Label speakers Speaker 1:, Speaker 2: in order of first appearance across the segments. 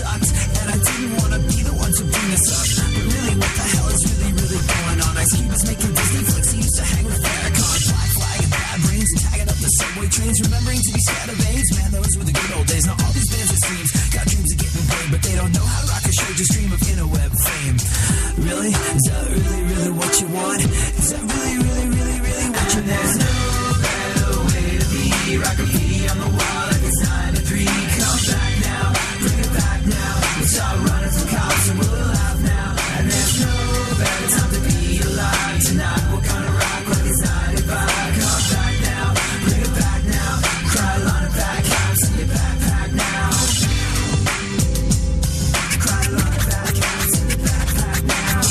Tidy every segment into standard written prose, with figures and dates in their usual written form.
Speaker 1: sucked, and I didn't want to be the one to bring this up. But really, what the hell is really, really going on? Ice Cube is making Disney flicks. He used to hang with Farrakhan. Black flag and bad brains, tagging up the subway trains, remembering to be scared of AIDS. Man, those were the good old days. Now all these bands it seems got dreams of getting paid, but they don't know how to rock a show, just dream of interweb fame. Really? Is that really, really what you want? Is that really, really, really, really what you want? There's no better way to be. Rock graffiti on the wall like it's 9 to 3. Come back now, bring it back now. We'll start running from cops and we'll laugh now. And there's no better time to be alive. Tonight we're gonna rock like it's 95. Come back now, bring it back now. Cry line of back caps in your backpack now. Cry line of back caps in your backpack now.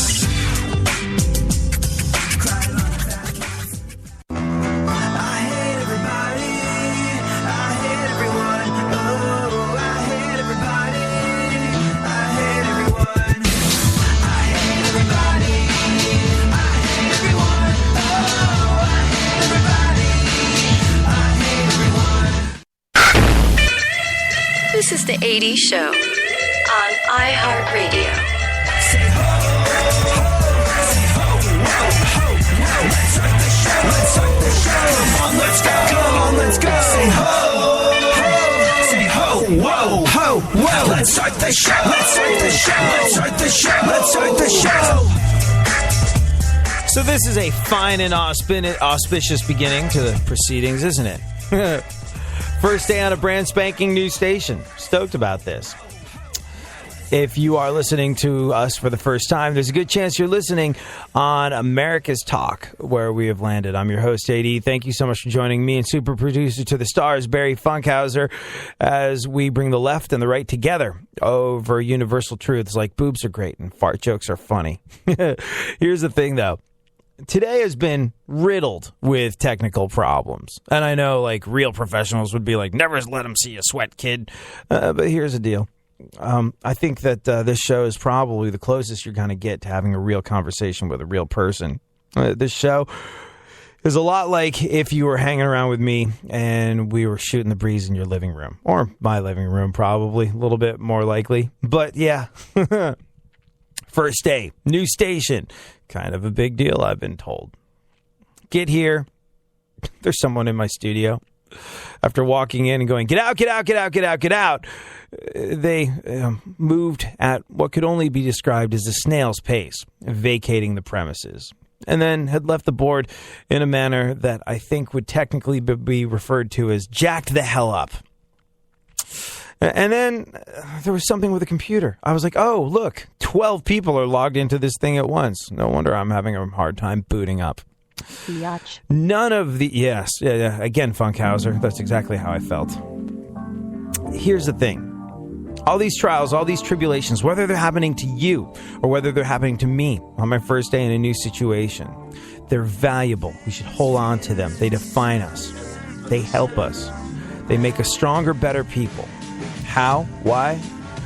Speaker 1: Cry line of back caps. I hate everybody. I hate everyone. Oh, I hate everybody. I hate everyone. I hate everybody. I hate everyone. Oh, I hate everybody. I hate everyone.
Speaker 2: This is the 80s Show on iHeartRadio.
Speaker 1: Say ho, ho, say ho, ho, ho, ho. Let's start the show. Let's start the show. Come on, let's go. Come on, let's go. Say ho, ho, say ho, whoa, ho, whoa. Let's start the show. Let's start the show. Let's start the show. Let's start the show.
Speaker 3: So this is a fine and auspicious beginning to the proceedings, isn't it? First day on a brand spanking new station. Stoked about this. If you are listening to us for the first time, there's a good chance you're listening on America's Talk, where we have landed. I'm your host, AD. Thank you so much for joining me and super producer to the stars, Barry Funkhauser, as we bring the left and the right together over universal truths like boobs are great and fart jokes are funny. Here's the thing, though. Today has been riddled with technical problems. And I know, like, real professionals would be like, never let them see you sweat, kid. But here's the deal. I think that this show is probably the closest you're going to get to having a real conversation with a real person. This show is a lot like if you were hanging around with me and we were shooting the breeze in your living room. Or my living room, probably. A little bit more likely. But, yeah. First day, new station. Kind of a big deal, I've been told. Get here. There's someone in my studio. After walking in and going, get out, get out, get out, get out, get out. They moved at what could only be described as a snail's pace, vacating the premises. And then had left the board in a manner that I think would technically be referred to as jacked the hell up. And then there was something with the computer. I was like, oh, look, 12 people are logged into this thing at once. No wonder I'm having a hard time booting up.
Speaker 4: Biatch.
Speaker 3: None of the... Yes. Yeah. Again, Funkhauser. That's exactly how I felt. Here's the thing. All these trials, all these tribulations, whether they're happening to you or whether they're happening to me on my first day in a new situation, they're valuable. We should hold on to them. They define us. They help us. They make us stronger, better people. How? Why?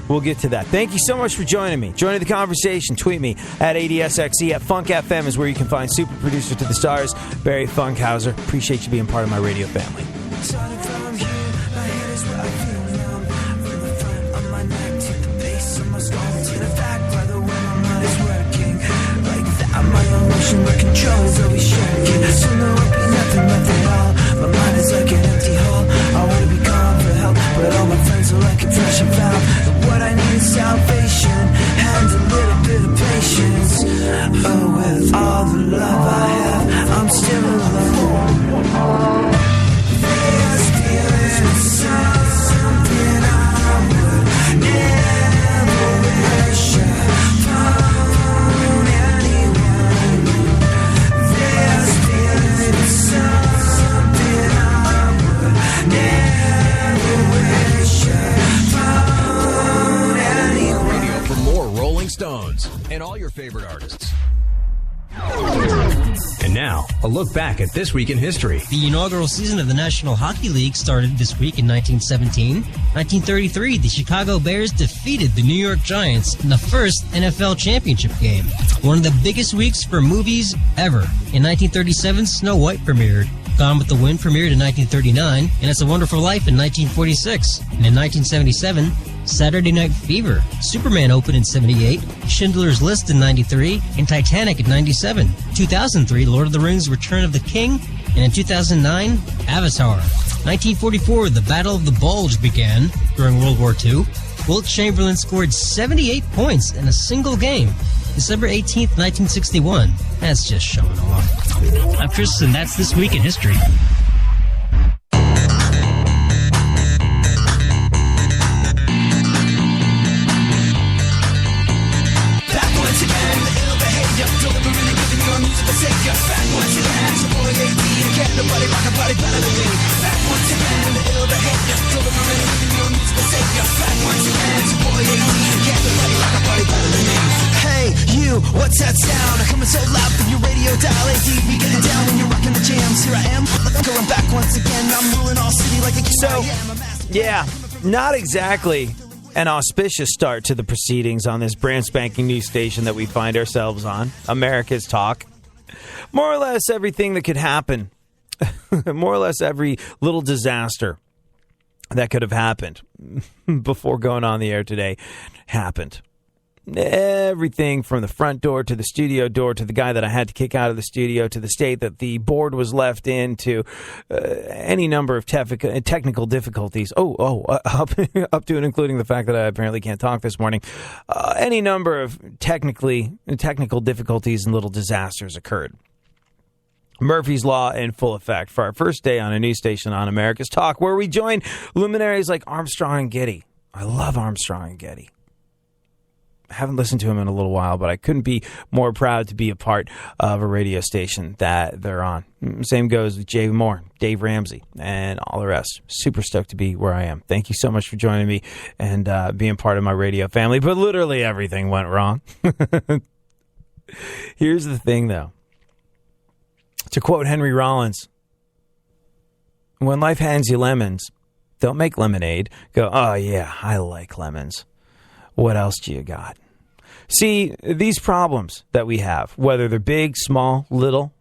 Speaker 3: We'll get to that. Thank you so much for joining me. Joining the conversation. Tweet me at ADSXE at FunkFM is where you can find super producer to the stars, Barry Funkhauser. Appreciate you being part of my radio family.
Speaker 1: Starting from here, my head is where I feel numb. From the front of my neck to the base of my skull, to the back by the way my mind is working. Like that, my emotion, my control is always shaking. So no, it be nothing at all. My mind is like an empty hole. I want to be calm for help, but all my friends are like a pressure valve. And what I need is salvation and a little bit of patience. Oh, with all the love I have, I'm still alone. There's feeling something I would never wish upon anyone. There's feeling something I would never wish upon anyone.
Speaker 5: Radio for more Rolling Stones and all your favorite artists. And now, a look back at this week in history.
Speaker 6: The inaugural season of the National Hockey League started this week in 1917. 1933, the Chicago Bears defeated the New York Giants in the first NFL championship game. One of the biggest weeks for movies ever. In 1937, Snow White premiered. Gone with the Wind premiered in 1939, and It's a Wonderful Life in 1946. And in 1977, Saturday Night Fever. Superman opened in 78, Schindler's List in 93, and Titanic in 97. 2003, Lord of the Rings: Return of the King, and in 2009, Avatar. 1944, the Battle of the Bulge began during World War II. Wilt Chamberlain scored 78 points in a single game. December 18th, 1961. That's just showing off. I'm Chris, and that's This Week in History.
Speaker 1: Hey, you, what's that sound? Coming so loud from your radio dial. AD, we getting down when you're rocking the jams. Here I am, going back once again. I'm ruling all city like a
Speaker 3: So, yeah, not exactly an auspicious start to the proceedings on this brand spanking new station that we find ourselves on, America's Talk. More or less everything that could happen, more or less every little disaster that could have happened before going on the air today happened. Everything from the front door to the studio door to the guy that I had to kick out of the studio to the state that the board was left in to any number of technical difficulties. Up to and including the fact that I apparently can't talk this morning. Any number of technical difficulties and little disasters occurred. Murphy's Law in full effect for our first day on a news station on America's Talk, where we join luminaries like Armstrong and Getty. I love Armstrong and Getty. I haven't listened to him in a little while, but I couldn't be more proud to be a part of a radio station that they're on. Same goes with Jay Moore, Dave Ramsey, and all the rest. Super stoked to be where I am. Thank you so much for joining me and being part of my radio family. But literally everything went wrong. Here's the thing, though. To quote Henry Rollins, when life hands you lemons, don't make lemonade. Go, oh yeah, I like lemons. What else do you got? See, these problems that we have, whether they're big, small, little,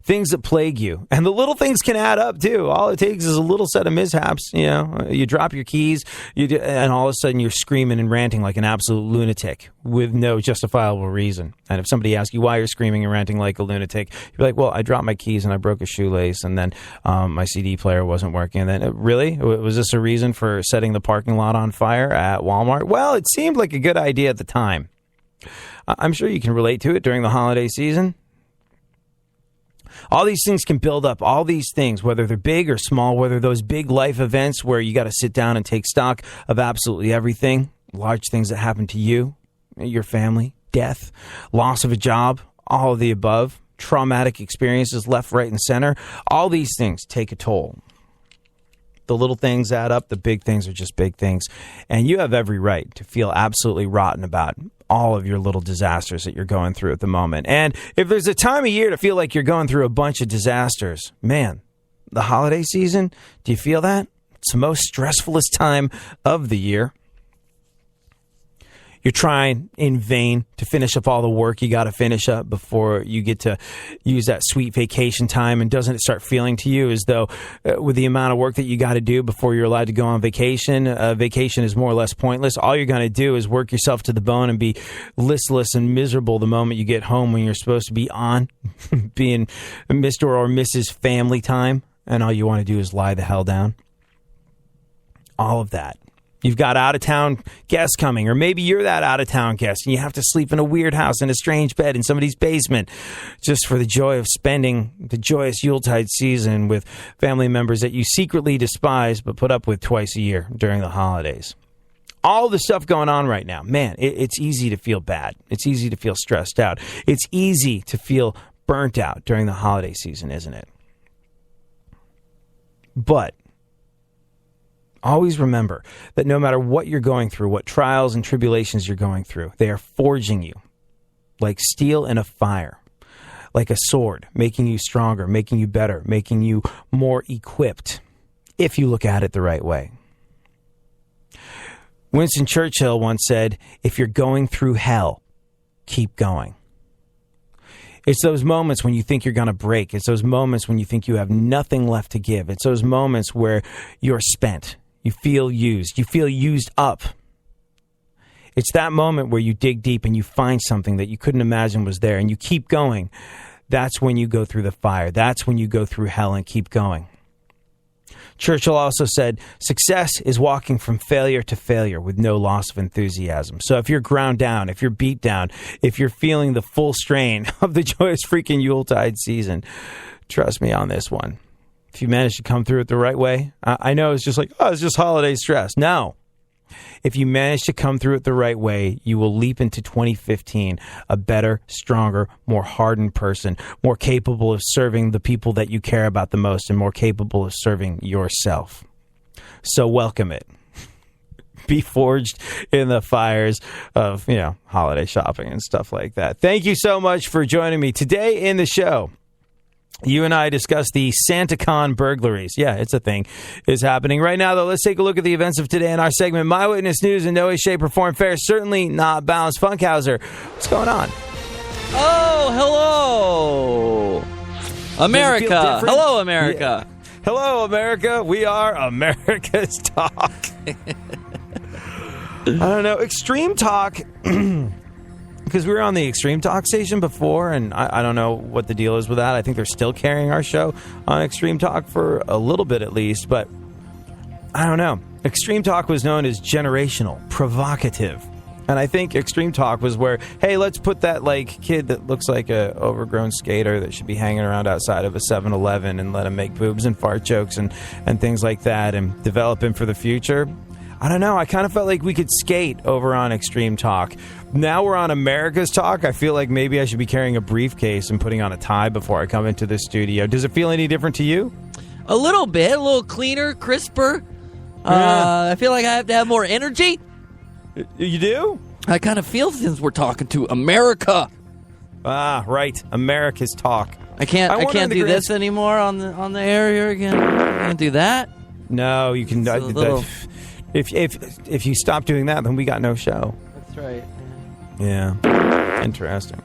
Speaker 3: things that plague you, and the little things can add up too. All it takes is a little set of mishaps. You know, you drop your keys, and all of a sudden you're screaming and ranting like an absolute lunatic with no justifiable reason. And if somebody asks you why you're screaming and ranting like a lunatic, you're like, well, I dropped my keys and I broke a shoelace, and then my CD player wasn't working. And then, really? Was this a reason for setting the parking lot on fire at Walmart? Well, it seemed like a good idea at the time. I'm sure you can relate to it during the holiday season. All these things can build up, all these things, whether they're big or small, whether those big life events where you got to sit down and take stock of absolutely everything, large things that happen to you, your family, death, loss of a job, all of the above, traumatic experiences left, right, and center. All these things take a toll. The little things add up. The big things are just big things. And you have every right to feel absolutely rotten about all of your little disasters that you're going through at the moment. And if there's a time of year to feel like you're going through a bunch of disasters, man, the holiday season, do you feel that? It's the most stressfulest time of the year. You're trying in vain to finish up all the work you got to finish up before you get to use that sweet vacation time. And doesn't it start feeling to you as though with the amount of work that you got to do before you're allowed to go on vacation, vacation is more or less pointless. All you're going to do is work yourself to the bone and be listless and miserable the moment you get home when you're supposed to be on, being Mr. or Mrs. Family Time. And all you want to do is lie the hell down. All of that. You've got out-of-town guests coming, or maybe you're that out-of-town guest, and you have to sleep in a weird house in a strange bed in somebody's basement just for the joy of spending the joyous Yuletide season with family members that you secretly despise but put up with twice a year during the holidays. All the stuff going on right now, man, it's easy to feel bad. It's easy to feel stressed out. It's easy to feel burnt out during the holiday season, isn't it? But always remember that no matter what you're going through, what trials and tribulations you're going through, they are forging you like steel in a fire, like a sword, making you stronger, making you better, making you more equipped, if you look at it the right way. Winston Churchill once said, if you're going through hell, keep going. It's those moments when you think you're going to break. It's those moments when you think you have nothing left to give. It's those moments where you're spent. You feel used. You feel used up. It's that moment where you dig deep and you find something that you couldn't imagine was there and you keep going. That's when you go through the fire. That's when you go through hell and keep going. Churchill also said, success is walking from failure to failure with no loss of enthusiasm. So if you're ground down, if you're beat down, if you're feeling the full strain of the joyous freaking Yuletide season, trust me on this one. If you manage to come through it the right way, I know it's just like, oh, it's just holiday stress. No. If you manage to come through it the right way, you will leap into 2015 a better, stronger, more hardened person, more capable of serving the people that you care about the most and more capable of serving yourself. So welcome it. Be forged in the fires of, holiday shopping and stuff like that. Thank you so much for joining me today in the show. You and I discussed the SantaCon burglaries. Yeah, it's a thing. It's happening right now, though. Let's take a look at the events of today in our segment, My Witness News in no way, shape, or form fair. Certainly not balanced. Funkhauser, what's going on?
Speaker 4: Oh, hello, America. Hello, America.
Speaker 3: Yeah. Hello, America. We are America's Talk. I don't know. Extreme Talk... Because we were on the Extreme Talk station before, and I don't know what the deal is with that. I think they're still carrying our show on Extreme Talk for a little bit at least, but I don't know. Extreme Talk was known as generational, provocative. And I think Extreme Talk was where, hey, let's put that kid that looks like a overgrown skater that should be hanging around outside of a 7-Eleven and let him make boobs and fart jokes and things like that and develop him for the future. I don't know. I kind of felt like we could skate over on Extreme Talk. Now we're on America's Talk. I feel like maybe I should be carrying a briefcase and putting on a tie before I come into the studio. Does it feel any different to you?
Speaker 4: A little bit. A little cleaner, crisper.
Speaker 3: Yeah.
Speaker 4: I feel like I have to have more energy.
Speaker 3: You do?
Speaker 4: I kind of feel since we're talking to America.
Speaker 3: Ah, right. America's Talk.
Speaker 4: I can't do this anymore on the air here again. I can't do that.
Speaker 3: No, you can. If you stop doing that, then we got no show.
Speaker 4: That's right.
Speaker 3: Yeah. Interesting.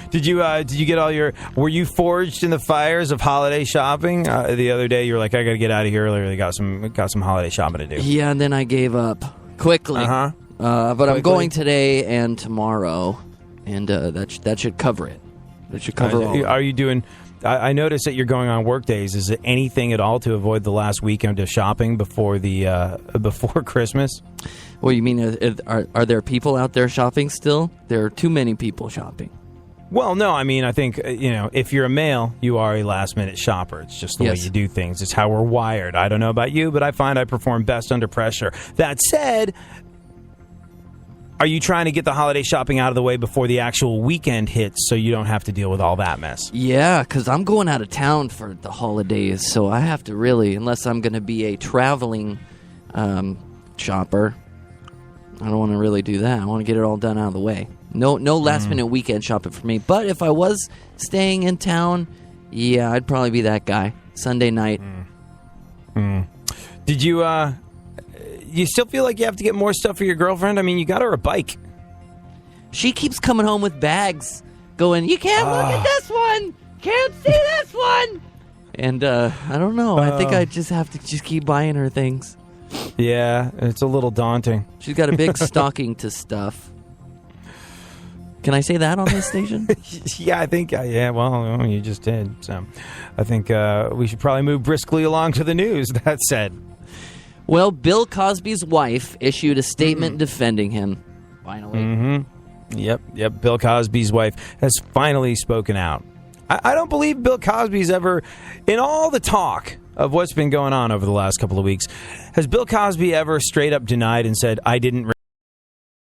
Speaker 3: Did you get all your? Were you forged in the fires of holiday shopping? The other day, you were like, I got to get out of here earlier. They got some holiday shopping to do.
Speaker 4: Yeah, and then I gave up quickly.
Speaker 3: Uh-huh.
Speaker 4: But
Speaker 3: Quickly.
Speaker 4: I'm going today and tomorrow, and that should cover it. That should cover all.
Speaker 3: Are you doing? I noticed that you're going on work days. Is it anything at all to avoid the last weekend of shopping before before Christmas?
Speaker 4: Well, you mean are there people out there shopping still? There are too many people shopping.
Speaker 3: Well, no. I mean, I think if you're a male, you are a last-minute shopper. It's just the way you do things. It's how we're wired. I don't know about you, but I find I perform best under pressure. That said, are you trying to get the holiday shopping out of the way before the actual weekend hits so you don't have to deal with all that mess?
Speaker 4: Yeah, because I'm going out of town for the holidays, so I have to really, unless I'm going to be a traveling shopper, I don't want to really do that. I want to get it all done out of the way. No last-minute weekend shopping for me. But if I was staying in town, yeah, I'd probably be that guy. Sunday night.
Speaker 3: Did you... You still feel like you have to get more stuff for your girlfriend? I mean, you got her a bike.
Speaker 4: She keeps coming home with bags, going, you can't look at this one! Can't see this one! And, I don't know. I think I just have to just keep buying her things.
Speaker 3: Yeah, it's a little daunting.
Speaker 4: She's got a big stocking to stuff. Can I say that on this station?
Speaker 3: Yeah, I think, well, you just did. So I think we should probably move briskly along to the news. That said.
Speaker 4: Well, Bill Cosby's wife issued a statement defending him. Finally.
Speaker 3: Yep. Bill Cosby's wife has finally spoken out. I don't believe Bill Cosby's ever, in all the talk of what's been going on over the last couple of weeks, has Bill Cosby ever straight up denied and said, I didn't